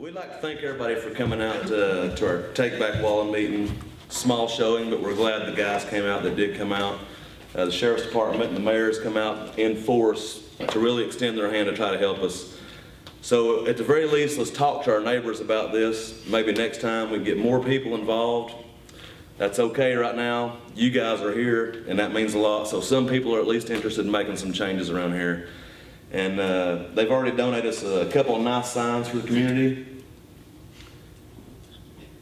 We'd like to thank everybody for coming out to our Take Back Walland meeting. Small showing, but we're glad the guys came out that did come out. The Sheriff's Department and the mayor's come out in force to really extend their hand to try to help us. So at the very least, let's talk to our neighbors about this. Maybe next time we get more people involved. That's okay right now. You guys are here, and that means a lot. So some people are at least interested in making some changes around here. And they've already donated us a couple of nice signs for the community.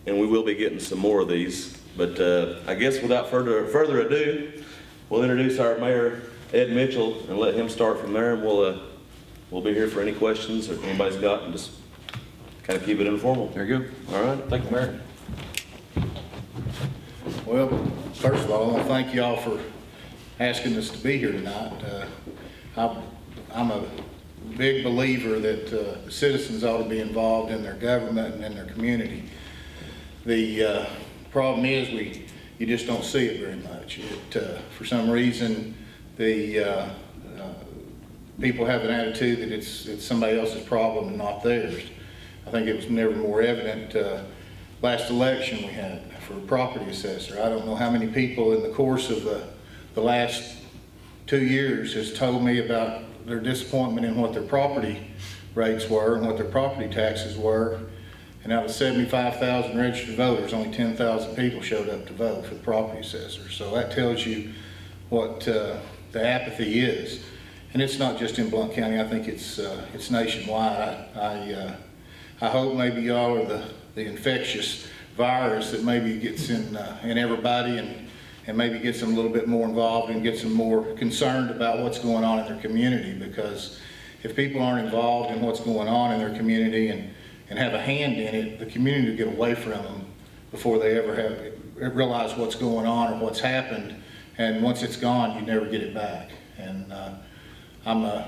And we will be getting some more of these. But I guess without further ado, we'll introduce our mayor, Ed Mitchell, and let him start from there. And we'll be here for any questions or anybody's got, and just kind of keep it informal. There you go. All right. Thank you, Mayor. Well, first of all, I want to thank y'all for asking us to be here tonight. I'm a big believer that citizens ought to be involved in their government and in their community. The problem is you just don't see it very much. For some reason, the people have an attitude that it's somebody else's problem and not theirs. I think it was never more evident last election we had for a property assessor. I don't know how many people in the course of the last 2 years has told me about their disappointment in what their property rates were and what their property taxes were. And out of 75,000 registered voters, only 10,000 people showed up to vote for the property assessor. So that tells you what the apathy is. And it's not just in Blount County. I think it's nationwide. I hope maybe y'all are the infectious virus that maybe gets in everybody and maybe gets them a little bit more involved and gets them more concerned about what's going on in their community. Because if people aren't involved in what's going on in their community and have a hand in it, the community will get away from them before they ever realize what's going on or what's happened. And once it's gone, you never get it back. And I'm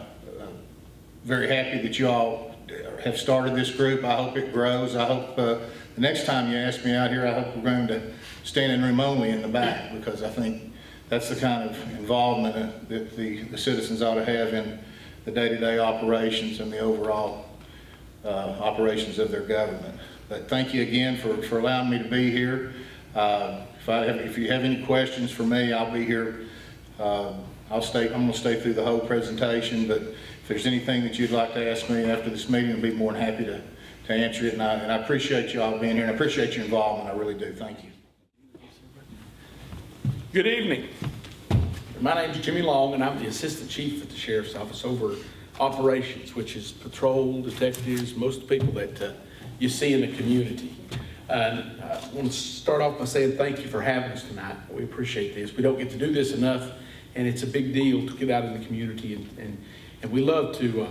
very happy that you all have started this group. I hope it grows. I hope the next time you ask me out here, I hope we're going to stand in room only in the back, because I think that's the kind of involvement that the citizens ought to have in the day-to-day operations and the overall operations of their government. But thank you again for allowing me to be here. If you have any questions for me, I'll be here. I'm going to stay through the whole presentation, but if there's anything that you'd like to ask me after this meeting, I'd be more than happy to answer it. And I appreciate you all being here, and I appreciate your involvement. I really do. Thank you. Good evening. My name is Jimmy Long, and I'm the Assistant Chief at the Sheriff's Office over operations, which is patrol, detectives, most people that you see in the community. And I want to start off by saying thank you for having us tonight. We appreciate this. We don't get to do this enough, and it's a big deal to get out in the community, and we love to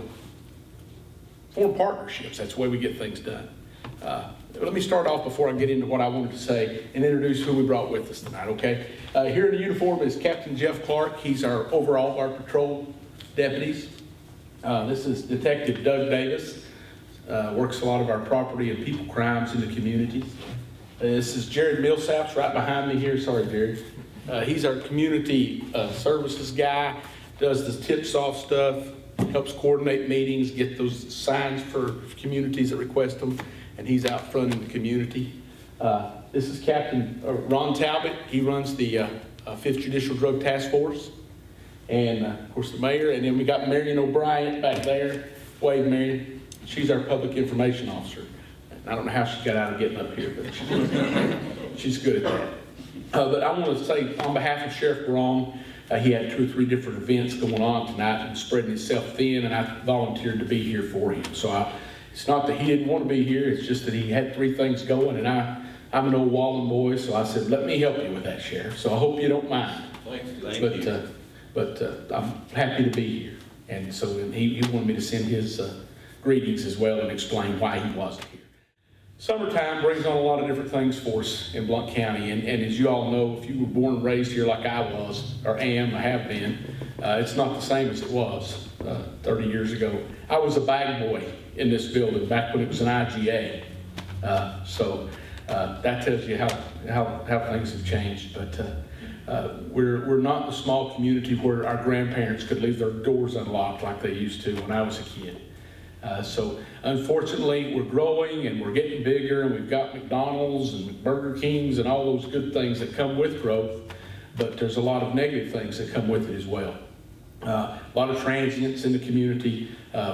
form partnerships. That's the way we get things done. Let me start off before I get into what I wanted to say and introduce who we brought with us tonight, okay? Here in the uniform is Captain Jeff Clark. He's our patrol deputies. This is Detective Doug Davis, works a lot of our property and people crimes in the communities. This is Jared Millsaps right behind me here. Sorry, Jared. He's our community services guy, does the tips off stuff, helps coordinate meetings, get those signs for communities that request them, and he's out front in the community. This is Captain Ron Talbot. He runs the 5th Judicial Drug Task Force. And of course the mayor, and then we got Marion O'Brien back there. Wave, Marion. She's our public information officer. I don't know how she got out of getting up here, but she's good at that. But I want to say on behalf of Sheriff Braun, he had 2 or 3 different events going on tonight and spreading himself thin, and I volunteered to be here for him. So it's not that he didn't want to be here, it's just that he had 3 things going, and I'm an old Walland boy, so I said, let me help you with that, Sheriff. So I hope you don't mind. Thank you. But I'm happy to be here. And so he wanted me to send his greetings as well and explain why he wasn't here. Summertime brings on a lot of different things for us in Blount County. And as you all know, if you were born and raised here like I was, or am, I have been, it's not the same as it was 30 years ago. I was a bag boy in this building back when it was an IGA. So that tells you how things have changed. But we're not the small community where our grandparents could leave their doors unlocked like they used to when I was a kid. So unfortunately, we're growing and we're getting bigger, and we've got McDonald's and Burger Kings and all those good things that come with growth, but there's a lot of negative things that come with it as well. A lot of transients in the community,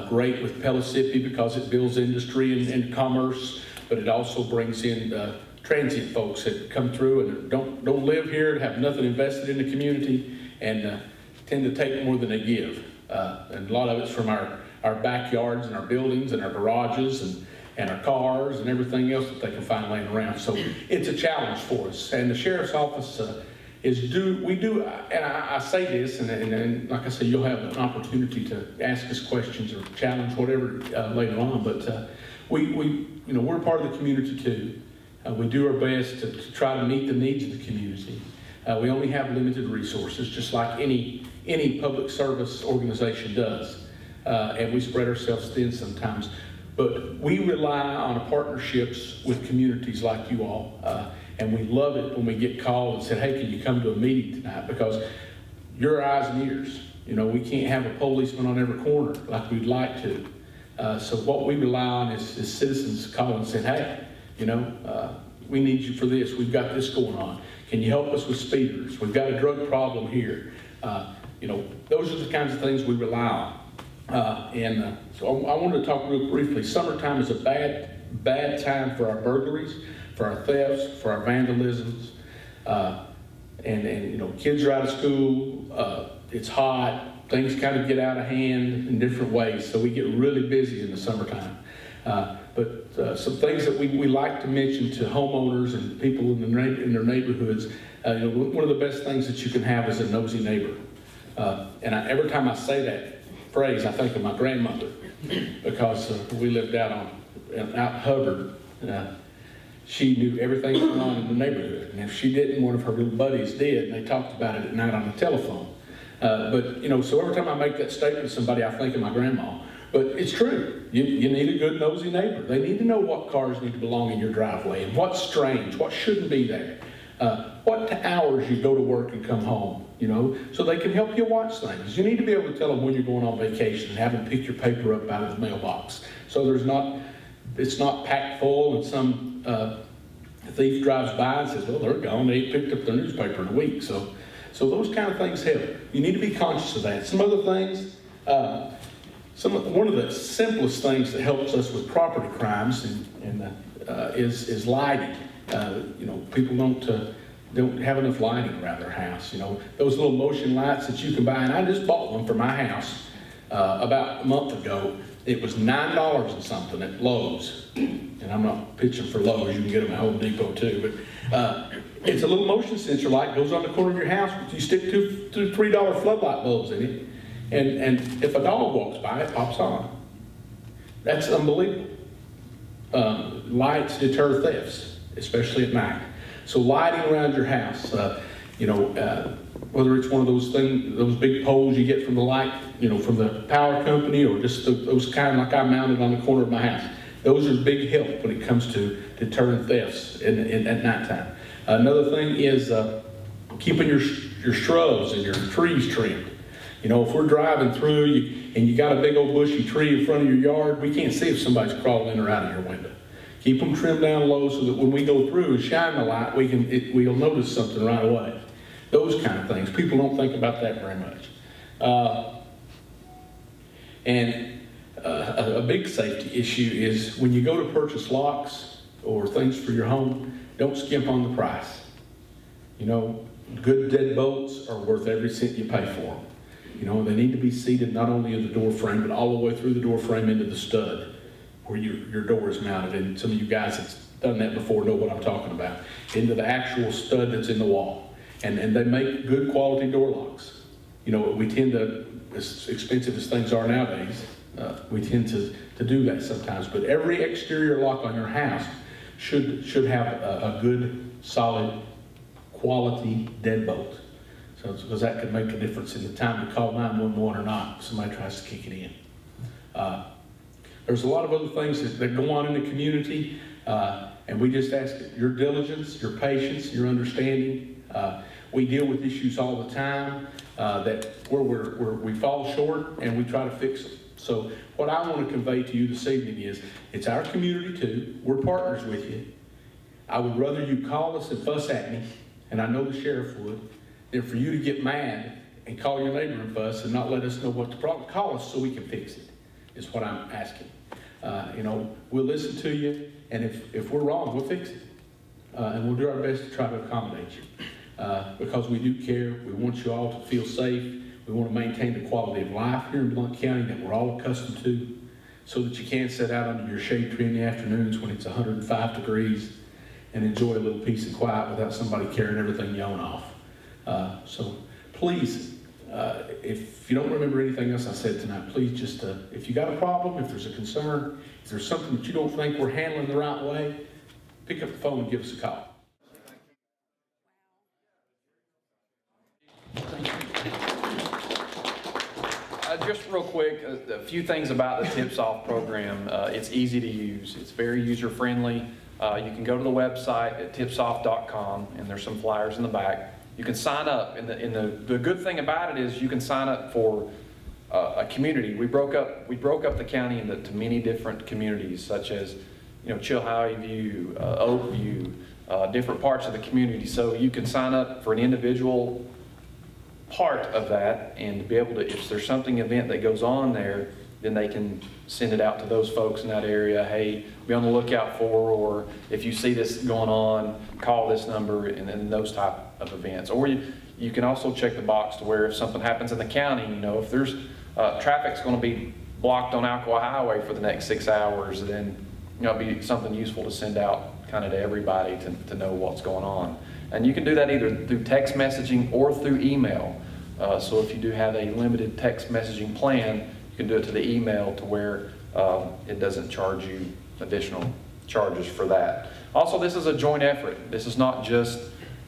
great with Pellissippi because it builds industry and commerce, but it also brings in transient folks that come through and don't live here, have nothing invested in the community, and tend to take more than they give. And a lot of it's from our backyards and our buildings and our garages and our cars and everything else that they can find laying around. So it's a challenge for us. And the Sheriff's Office and I say this, and like I said, you'll have an opportunity to ask us questions or challenge whatever later on, but we're part of the community too. We do our best to try to meet the needs of the community. We only have limited resources, just like any public service organization does. And we spread ourselves thin sometimes. But we rely on partnerships with communities like you all. And we love it when we get called and said, hey, can you come to a meeting tonight? Because your eyes and ears. We can't have a policeman on every corner like we'd like to. So what we rely on is citizens calling and saying, hey, we need you for this. We've got this going on. Can you help us with speeders? We've got a drug problem here. Those are the kinds of things we rely on. So I wanted to talk real briefly. Summertime is a bad time for our burglaries, for our thefts, for our vandalisms. And kids are out of school. It's hot. Things kind of get out of hand in different ways. So we get really busy in the summertime. But some things that we like to mention to homeowners and people in their neighborhoods, one of the best things that you can have is a nosy neighbor. And every time I say that phrase, I think of my grandmother, because we lived out Hubbard. She knew everything going on in the neighborhood, and if she didn't, one of her little buddies did, and they talked about it at night on the telephone. So every time I make that statement to somebody, I think of my grandma. But it's true. You need a good nosy neighbor. They need to know what cars need to belong in your driveway and what's strange, what shouldn't be there, what hours you go to work and come home, so they can help you watch things. You need to be able to tell them when you're going on vacation and have them pick your paper up out of the mailbox. So it's not packed full and some thief drives by and says, well, they're gone. They picked up their newspaper in a week. So those kind of things help. You need to be conscious of that. Some other things, one of the simplest things that helps us with property crimes is lighting. People don't have enough lighting around their house. Those little motion lights that you can buy, and I just bought one for my house about a month ago. It was $9 and something at Lowe's, and I'm not pitching for Lowe's. You can get them at Home Depot too. But it's a little motion sensor light, goes on the corner of your house. You stick two $3 floodlight bulbs in it. And if a dog walks by, it pops on. That's unbelievable. Lights deter thefts, especially at night. So lighting around your house, whether it's one of those big poles you get from the light, from the power company, or just those kind like I mounted on the corner of my house. Those are big help when it comes to deterring thefts at nighttime. Another thing is keeping your shrubs and your trees trimmed. If we're driving through and you got a big old bushy tree in front of your yard, we can't see if somebody's crawling in or out of your window. Keep them trimmed down low so that when we go through and shine the light, we'll notice something right away. Those kind of things. People don't think about that very much. A big safety issue is when you go to purchase locks or things for your home, don't skimp on the price. Good deadbolts are worth every cent you pay for them. They need to be seated not only in the door frame, but all the way through the door frame into the stud where your door is mounted. And some of you guys that's done that before know what I'm talking about. Into the actual stud that's in the wall. And they make good quality door locks. We tend to, as expensive as things are nowadays, we tend to do that sometimes. But every exterior lock on your house should have a good, solid, quality deadbolt. Because that could make a difference in the time to call 911 or not if somebody tries to kick it in. There's a lot of other things that go on in the community, and we just ask your diligence, your patience, your understanding. We deal with issues all the time where we fall short, and we try to fix them. So what I want to convey to you this evening is, it's our community too. We're partners with you. I would rather you call us and fuss at me, and I know the sheriff would, than for you to get mad and call your neighbor and fuss and not let us know what the problem. Call us so we can fix it, is what I'm asking. You know, we'll listen to you, and if we're wrong, we'll fix it. And we'll do our best to try to accommodate you. Because we do care, we want you all to feel safe. We want to maintain the quality of life here in Blount County that we're all accustomed to, so that you can sit out under your shade tree in the afternoons when it's 105 degrees and enjoy a little peace and quiet without somebody carrying everything you own off. So please, if you don't remember anything else I said tonight, please just, if you got a problem, if there's a concern, if there's something that you don't think we're handling the right way, pick up the phone and give us a call. Just real quick, a few things about the Tips Off program. It's easy to use. It's very user-friendly. You can go to the website at tipsoff.com, and there's some flyers in the back. You can sign up, and the good thing about it is you can sign up for a community. We broke up the county into many different communities, such as Chilhowie View, Oakview, different parts of the community. So you can sign up for an individual part of that, and to be able to, if there's something event that goes on there, then they can send it out to those folks in that area. Hey, be on the lookout for, or if you see this going on, call this number, and those type of events. Or you can also check the box to where if something happens in the county, if there's traffic's going to be blocked on Alcoa Highway for the next 6 hours, then it'd be something useful to send out kind of to everybody to know what's going on. And you can do that either through text messaging or through email. So if you do have a limited text messaging plan, you can do it to the email to where it doesn't charge you additional charges for that. Also, this is a joint effort. This is not just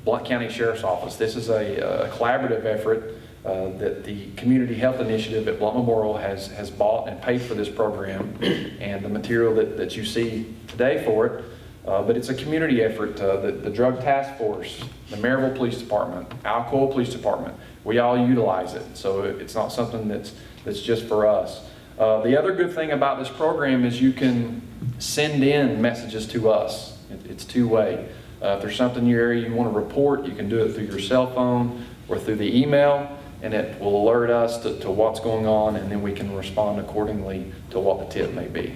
Blount County Sheriff's Office. This is a collaborative effort that the Community Health Initiative at Blount Memorial has bought and paid for this program, and the material that you see today for it. But it's a community effort. The Drug Task Force, the Maryville Police Department, Alcoa Police Department, we all utilize it. So it's not something that's just for us. The other good thing about this program is you can send in messages to us. It's two-way. If there's something in your area you want to report, you can do it through your cell phone or through the email, and it will alert us to what's going on, and then we can respond accordingly to what the tip may be.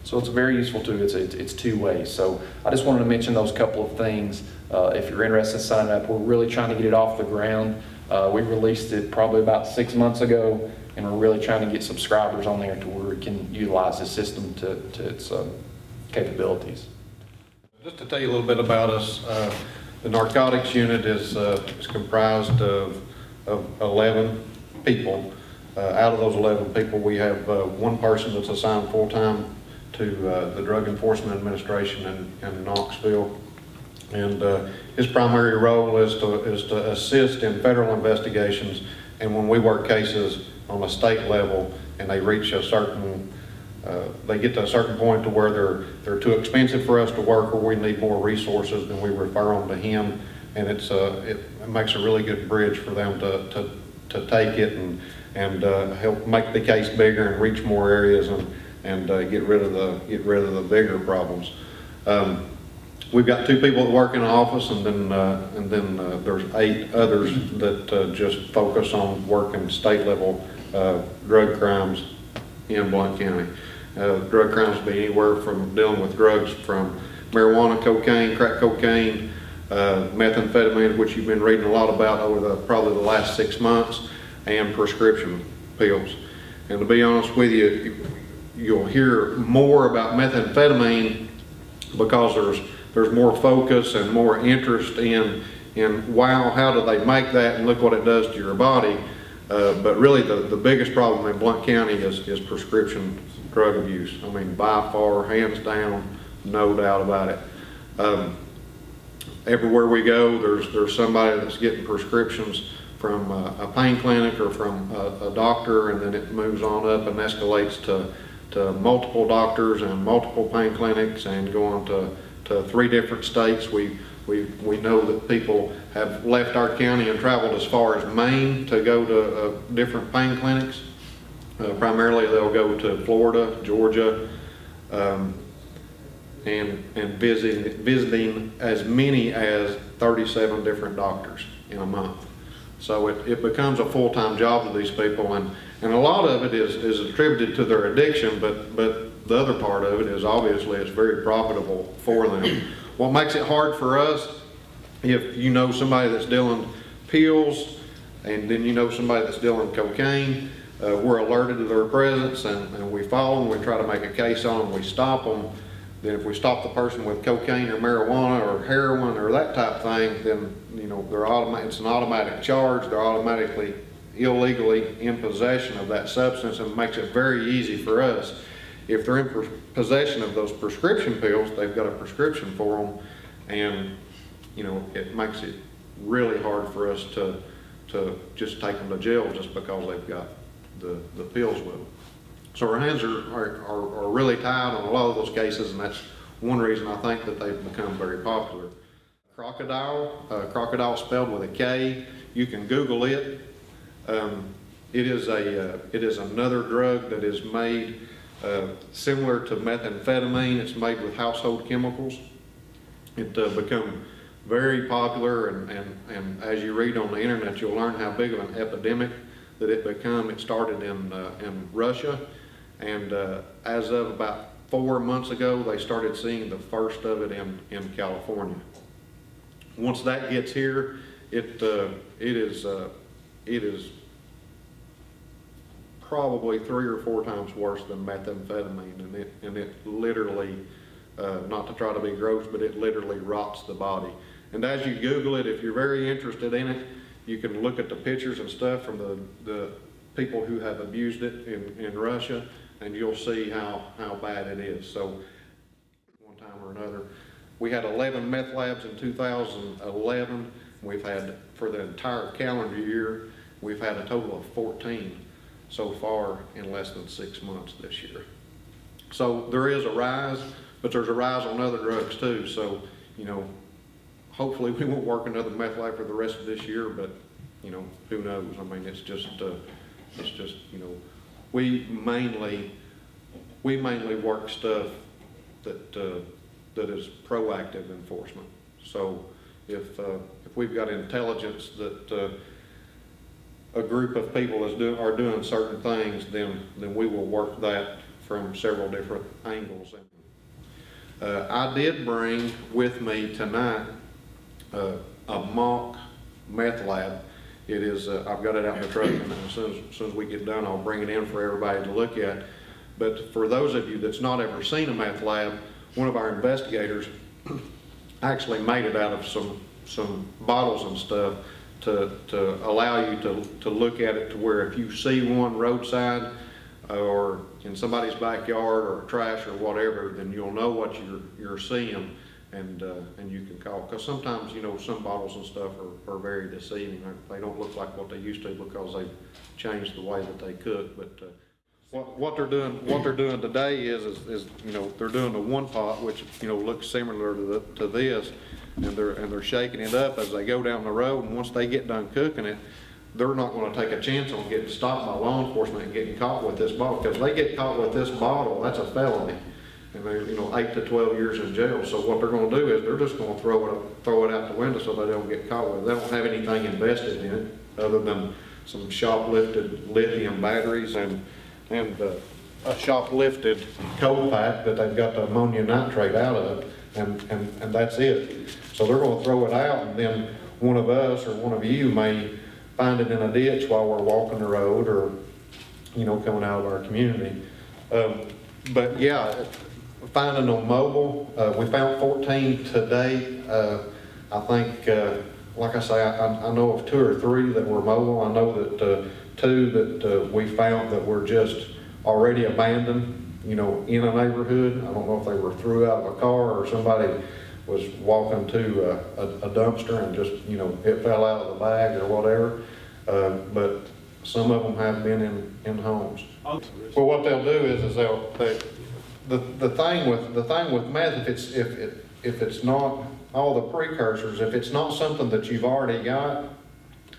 So it's a very useful tool. It's two ways. So I just wanted to mention those couple of things. If you're interested in signing up, we're really trying to get it off the ground. We released it probably about 6 months ago, and we're really trying to get subscribers on there to where we can utilize the system to its capabilities. Just to tell you a little bit about us, the narcotics unit is comprised of 11 people. Out of those 11 people, we have one person that's assigned full-time to the Drug Enforcement Administration in Knoxville. And his primary role is to assist in federal investigations, and when we work cases on a state level and they reach a certain, they get to a certain point to where they're too expensive for us to work, or we need more resources, then we refer them to him, and it makes a really good bridge for them to take it and help make the case bigger and reach more areas and get rid of the bigger problems. We've got 2 people that work in the office, and then there's 8 others that just focus on working state level drug crimes in Blount County. Drug crimes be anywhere from dealing with drugs from marijuana, cocaine, crack cocaine, methamphetamine, which you've been reading a lot about over probably the last 6 months, and prescription pills. And to be honest with you, you'll hear more about methamphetamine because there's more focus and more interest in wow, how do they make that, and look what it does to your body. But really the biggest problem in Blount County is prescription drug abuse. I mean, by far, hands down, no doubt about it. Everywhere we go, there's somebody that's getting prescriptions from a pain clinic or from a doctor, and then it moves on up and escalates to multiple doctors and multiple pain clinics, and go on to 3 different states. We know that people have left our county and traveled as far as Maine to go to different pain clinics. Primarily, they'll go to Florida, Georgia, and visiting as many as 37 different doctors in a month. So it becomes a full-time job to these people, and a lot of it is attributed to their addiction, but the other part of it is obviously it's very profitable for them. What makes it hard for us, if you know somebody that's dealing pills, and then you know somebody that's dealing cocaine, we're alerted to their presence, and we follow them, we try to make a case on them, we stop them. Then if we stop the person with cocaine or marijuana or heroin or that type of thing, then it's an automatic charge. They're automatically illegally in possession of that substance, and it makes it very easy for us. If they're in possession of those prescription pills, they've got a prescription for them, and it makes it really hard for us to just take them to jail just because they've got the pills with them. So our hands are really tied on a lot of those cases, and that's one reason I think that they've become very popular. Crocodile spelled with a K. You can Google it. It is another drug that is made similar to methamphetamine. It's made with household chemicals. It become very popular, and as you read on the internet, you'll learn how big of an epidemic that it become. It started in Russia, and as of about 4 months ago, they started seeing the first of it in California. Once that gets here, it is probably 3 or 4 times worse than methamphetamine, and it literally, not to try to be gross, but it literally rots the body. And as you Google it, if you're very interested in it, you can look at the pictures and stuff from the people who have abused it in Russia, and you'll see how bad it is. So one time or another, we had 11 meth labs in 2011. We've had, for the entire calendar year, we've had a total of 14 so far in less than 6 months this year. So there is a rise, but there's a rise on other drugs too. So, hopefully we won't work another meth lab for the rest of this year, but who knows? I mean, it's just we mainly work stuff that is proactive enforcement. So if we've got intelligence that a group of people are doing certain things, then we will work that from several different angles. I did bring with me tonight a mock meth lab. It is, I've got it out in the truck, and as soon as we get done, I'll bring it in for everybody to look at. But for those of you that's not ever seen a meth lab, one of our investigators actually made it out of some bottles and stuff to allow you to look at it, to where if you see one roadside or in somebody's backyard or trash or whatever, then you'll know what you're seeing, and you can call. Because sometimes, some bottles and stuff are very deceiving. They don't look like what they used to because they've changed the way that they cook. But what they're doing today is they're doing the one pot, which looks similar to this, and they're shaking it up as they go down the road. And once they get done cooking it, they're not going to take a chance on getting stopped by law enforcement and getting caught with this bottle. Because if they get caught with this bottle, that's a felony, and they're 8 to 12 years in jail. So what they're going to do is they're just going to throw it out the window so they don't get caught with it. They don't have anything invested in it other than some shoplifted lithium batteries and a shoplifted coal pipe that they've got the ammonium nitrate out of, and that's it. So they're going to throw it out, and then one of us or one of you may find it in a ditch while we're walking the road, or coming out of our community. But yeah, finding them mobile, we found 14 today. I think, like I say, I know of 2 or 3 that were mobile. I know that 2 that we found that were just already abandoned, in a neighborhood. I don't know if they were threw out of a car or somebody was walking to a dumpster and just, it fell out of the bag or whatever. But some of them have been in homes. Well, what they'll do is the thing with meth, if it's not all the precursors, if it's not something that you've already got,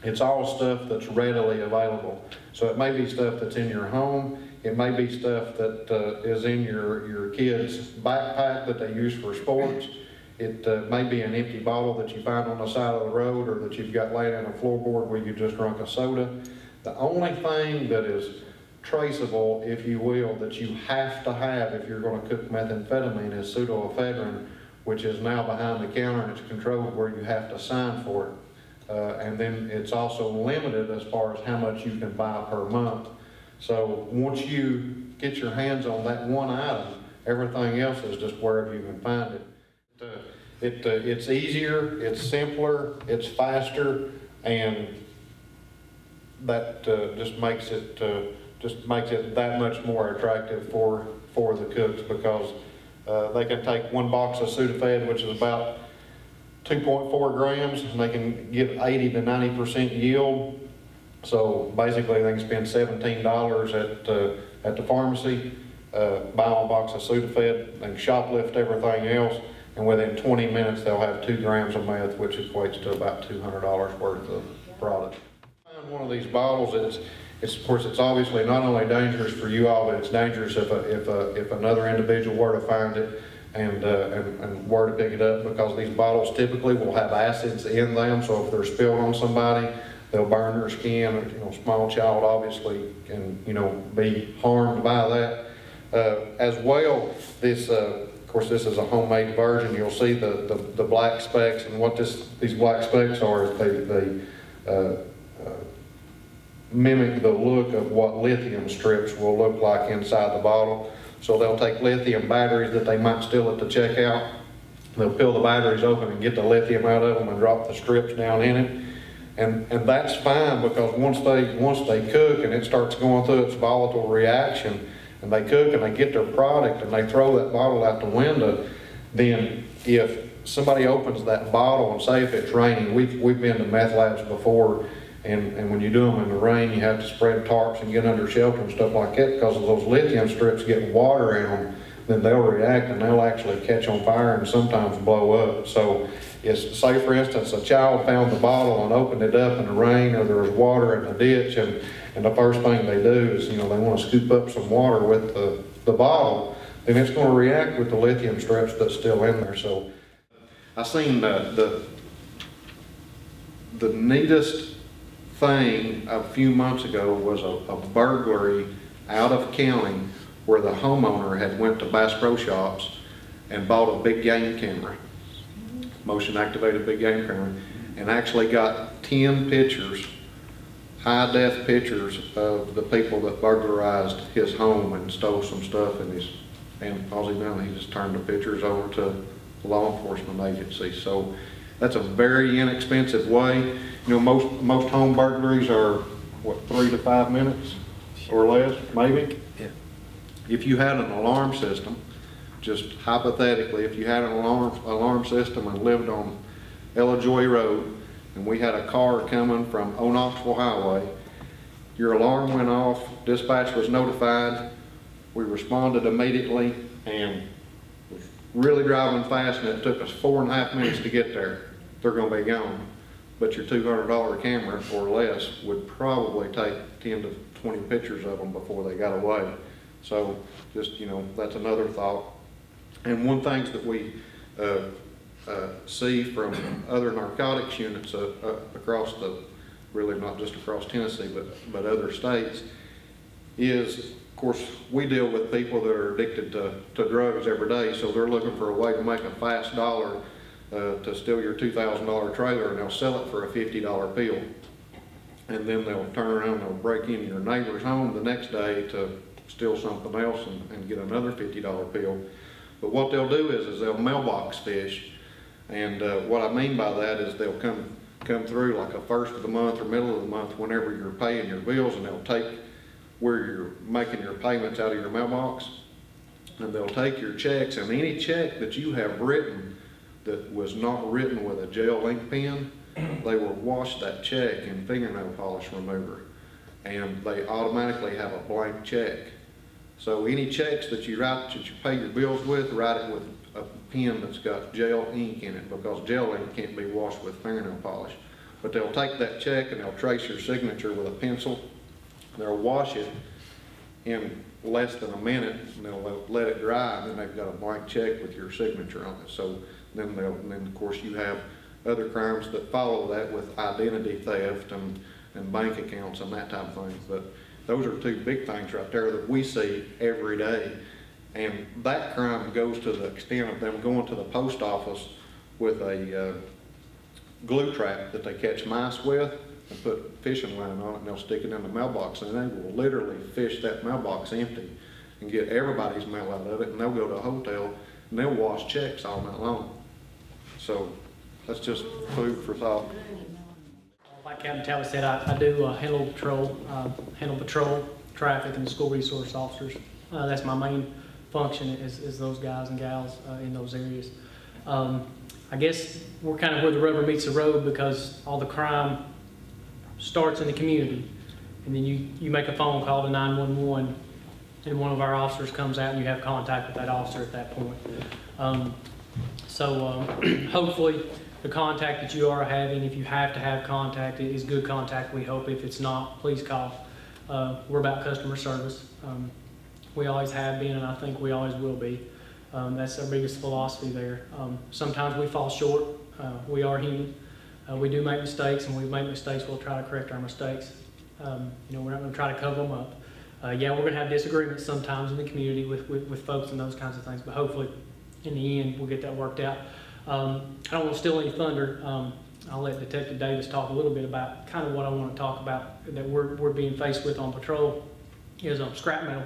It's all stuff that's readily available. So it may be stuff that's in your home. It may be stuff that is in your kid's backpack that they use for sports. It may be an empty bottle that you find on the side of the road, or that you've got laying on a floorboard where you just drunk a soda. The only thing that is traceable, if you will, that you have to have if you're going to cook methamphetamine is pseudoephedrine, which is now behind the counter and it's controlled where you have to sign for it. And then it's also limited as far as how much you can buy per month. So once you get your hands on that one item, everything else is just wherever you can find it. It's easier, it's simpler, it's faster, and that just makes it that much more attractive for the cooks, because they can take one box of Sudafed, which is about 2.4 grams, and they can get 80 to 90% yield. So basically they can spend $17 at the pharmacy, buy a box of Sudafed, and shoplift everything else, and within 20 minutes they'll have 2 grams of meth, which equates to about $200 worth of product. Find one of these bottles, of course it's obviously not only dangerous for you all, but it's dangerous if another individual were to find it and were to pick it up, because these bottles typically will have acids in them, so if they're spilled on somebody, they'll burn their skin. Small child obviously can, be harmed by that. As well, this, of course, this is a homemade version. You'll see the black specks, and what these black specks are is they mimic the look of what lithium strips will look like inside the bottle. So they'll take lithium batteries that they might steal at the checkout. They'll peel the batteries open and get the lithium out of them and drop the strips down in it. And that's fine, because once they cook and it starts going through its volatile reaction, and they cook and they get their product and they throw that bottle out the window, then if somebody opens that bottle, and say if it's raining, we've been to meth labs before, and when you do them in the rain, you have to spread tarps and get under shelter and stuff like that, because of those lithium strips getting water in them, then they'll react and they'll actually catch on fire and sometimes blow up. So it's, say for instance, a child found the bottle and opened it up in the rain, or there was water in the ditch, and the first thing they do is, they want to scoop up some water with the bottle, then it's going to react with the lithium strips that's still in there. So I seen the neatest thing a few months ago was a burglary out of county, where the homeowner had went to Bass Pro Shops and bought a big game camera, motion activated big game camera, and actually got 10 pictures, high def pictures of the people that burglarized his home and stole some stuff, and all he done, he just turned the pictures over to law enforcement agencies. So that's a very inexpensive way. Most home burglaries are, what, 3 to 5 minutes or less, maybe? Yeah. If you had an alarm system, just hypothetically, if you had an alarm system and lived on Ella Joy Road, and we had a car coming from Knoxville Highway, your alarm went off, dispatch was notified, we responded immediately, and was really driving fast, and it took us 4.5 minutes to get there. They're going to be gone. But your $200 camera or less would probably take 10 to 20 pictures of them before they got away. So just, that's another thought. And one thing that we see from other narcotics units across really not just across Tennessee, but other states, is, of course, we deal with people that are addicted to drugs every day, so they're looking for a way to make a fast dollar to steal your $2,000 trailer, and they'll sell it for a $50 pill. And then they'll turn around and they'll break into your neighbor's home the next day to steal something else and get another $50 pill. But what they'll do is they'll mailbox fish. And what I mean by that is they'll come through like a first of the month or middle of the month whenever you're paying your bills, and they'll take where you're making your payments out of your mailbox, and they'll take your checks, and any check that you have written that was not written with a gel ink pen, they will wash that check in fingernail polish remover, and they automatically have a blank check. So any checks that you write, that you pay your bills with, write it with a pen that's got gel ink in it, because gel ink can't be washed with fingernail polish. but they'll take that check and they'll trace your signature with a pencil. They'll wash it in less than a minute, and they'll let it dry, and then they've got a blank check with your signature on it. So then of course you have other crimes that follow that with identity theft and bank accounts and that type of thing. But those are two big things right there that we see every day. And that crime goes to the extent of them going to the post office with a glue trap that they catch mice with and put fishing line on it, and they'll stick it in the mailbox, and they will literally fish that mailbox empty and get everybody's mail out of it, and they'll go to a hotel and they'll wash checks all night long. So that's just food for thought. Like Captain Talbot said, I do handle patrol, traffic, and school resource officers. That's my main function is those guys and gals in those areas. I guess we're kind of where the rubber meets the road, because all the crime starts in the community, and then you make a phone call to 911, and one of our officers comes out and you have contact with that officer at that point. Hopefully the contact that you are having, if you have to have contact, it is good contact, we hope. If it's not, please call. We're about customer service. We always have been, and I think we always will be. That's our biggest philosophy there. Sometimes we fall short. We are human. We do make mistakes, and when we make mistakes, we'll try to correct our mistakes. We're not going to try to cover them up. Yeah, we're going to have disagreements sometimes in the community with folks and those kinds of things, but hopefully in the end we'll get that worked out. I don't want to steal any thunder. I'll let Detective Davis talk a little bit about kind of what I want to talk about that we're being faced with on patrol. Is scrap metal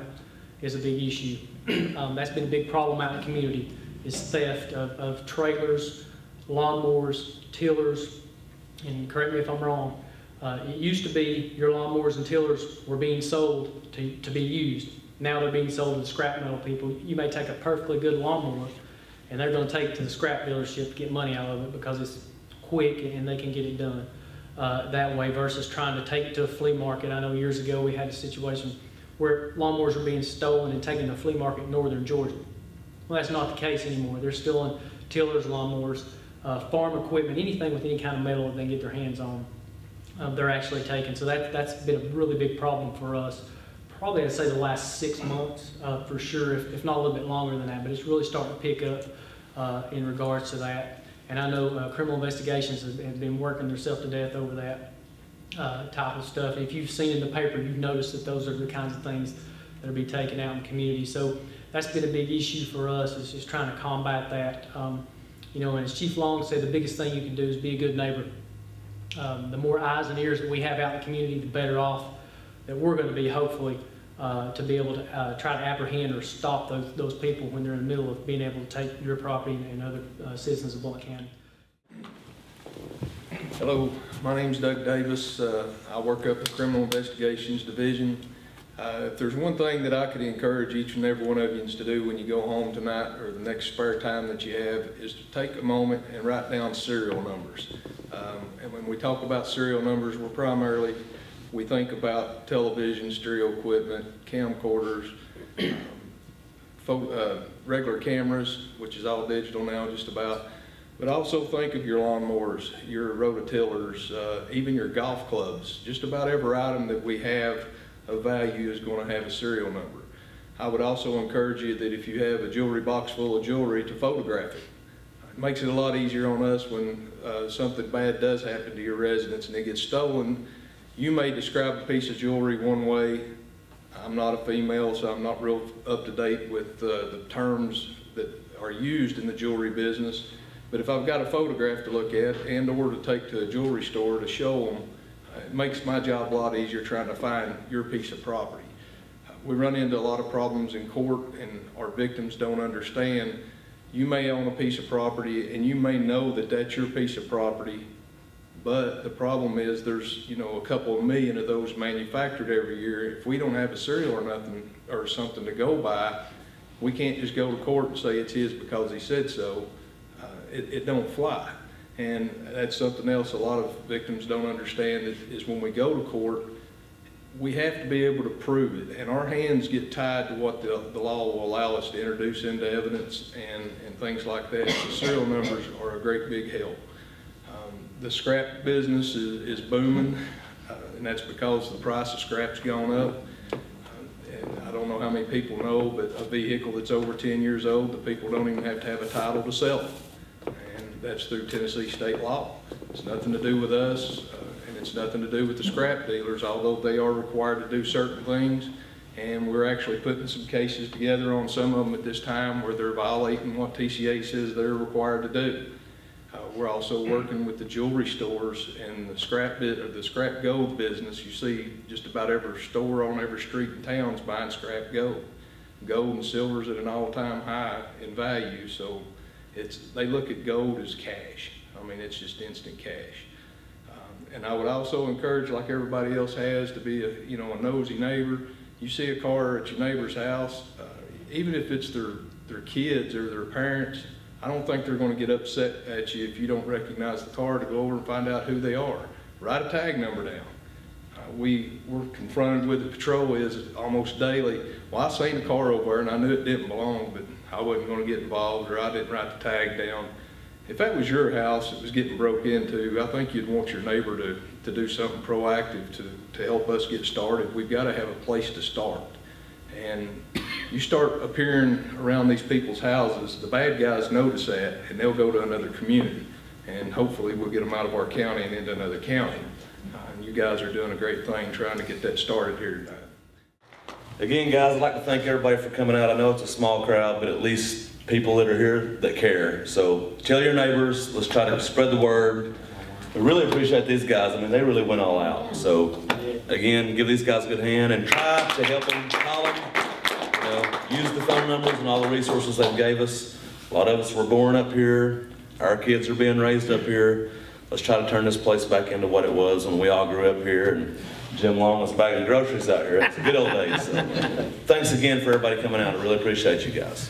is a big issue. That's been a big problem out in the community, is theft of trailers, lawnmowers, tillers, and correct me if I'm wrong, it used to be your lawnmowers and tillers were being sold to be used. Now they're being sold to scrap metal people. You may take a perfectly good lawnmower and they're going to take it to the scrap dealership to get money out of it because it's quick and they can get it done that way, versus trying to take it to a flea market. I know years ago we had a situation where lawnmowers were being stolen and taken to a flea market in northern Georgia. Well, that's not the case anymore. They're still in tillers, lawnmowers, farm equipment, anything with any kind of metal that they can get their hands on, they're actually taken. So that's been a really big problem for us. Probably I'd say the last 6 months for sure, if not a little bit longer than that, but it's really starting to pick up in regards to that. And I know criminal investigations have been working themselves to death over that type of stuff. If you've seen in the paper, you've noticed that those are the kinds of things that will be taken out in the community. So that's been a big issue for us, is just trying to combat that. And as Chief Long said, the biggest thing you can do is be a good neighbor. The more eyes and ears that we have out in the community, the better off that we're going to be, hopefully, to be able to try to apprehend or stop those people when they're in the middle of being able to take your property and other citizens of Walland County. Hello, my name's Doug Davis. I work up the Criminal Investigations Division. If there's one thing that I could encourage each and every one of you to do when you go home tonight or the next spare time that you have, is to take a moment and write down serial numbers. And when we talk about serial numbers, we think about television, stereo equipment, camcorders, regular cameras, which is all digital now just about. But also think of your lawnmowers, your rototillers, even your golf clubs. Just about every item that we have of value is going to have a serial number. I would also encourage you that if you have a jewelry box full of jewelry, to photograph it. It makes it a lot easier on us when something bad does happen to your residence and it gets stolen. You may describe a piece of jewelry one way. I'm not a female, so I'm not real up to date with the terms that are used in the jewelry business. But if I've got a photograph to look at and or to take to a jewelry store to show them, it makes my job a lot easier trying to find your piece of property. We run into a lot of problems in court, and our victims don't understand. You may own a piece of property and you may know that that's your piece of property, but the problem is there's a couple of million of those manufactured every year. If we don't have a serial or nothing or something to go by, we can't just go to court and say it's his because he said so. It don't fly. And that's something else a lot of victims don't understand, is when we go to court, we have to be able to prove it. And our hands get tied to what the law will allow us to introduce into evidence and things like that. So serial numbers are a great big help. The scrap business is booming, and that's because the price of scrap's gone up. And I don't know how many people know, but a vehicle that's over 10 years old, the people don't even have to have a title to sell it. And that's through Tennessee state law. It's nothing to do with us, and it's nothing to do with the scrap dealers, although they are required to do certain things. And we're actually putting some cases together on some of them at this time where they're violating what TCA says they're required to do. We're also working with the jewelry stores and the scrap gold business. You see just about every store on every street in town is buying scrap gold. Gold and silver is at an all-time high in value, so they look at gold as cash. I mean, it's just instant cash. And I would also encourage, like everybody else has, to be a nosy neighbor. You see a car at your neighbor's house, even if it's their kids or their parents, I don't think they're going to get upset at you if you don't recognize the car, to go over and find out who they are. Write a tag number down. We're confronted with the patrol almost daily. Well, I seen a car over there and I knew it didn't belong, but I wasn't going to get involved, or I didn't write the tag down. If that was your house that was getting broke into, I think you'd want your neighbor to do something proactive to help us get started. We've got to have a place to start. And you start appearing around these people's houses, the bad guys notice that, and they'll go to another community. And hopefully we'll get them out of our county and into another county. And you guys are doing a great thing trying to get that started here tonight. Again, guys, I'd like to thank everybody for coming out. I know it's a small crowd, but at least people that are here that care. So tell your neighbors, let's try to spread the word. We really appreciate these guys. I mean, they really went all out. So again, give these guys a good hand and try to help them, call them, use the phone numbers and all the resources they gave us. A lot of us were born up here. Our kids are being raised up here. Let's try to turn this place back into what it was when we all grew up here. And Jim Long was bagging groceries out here. It's the good old days. So, thanks again for everybody coming out. I really appreciate you guys.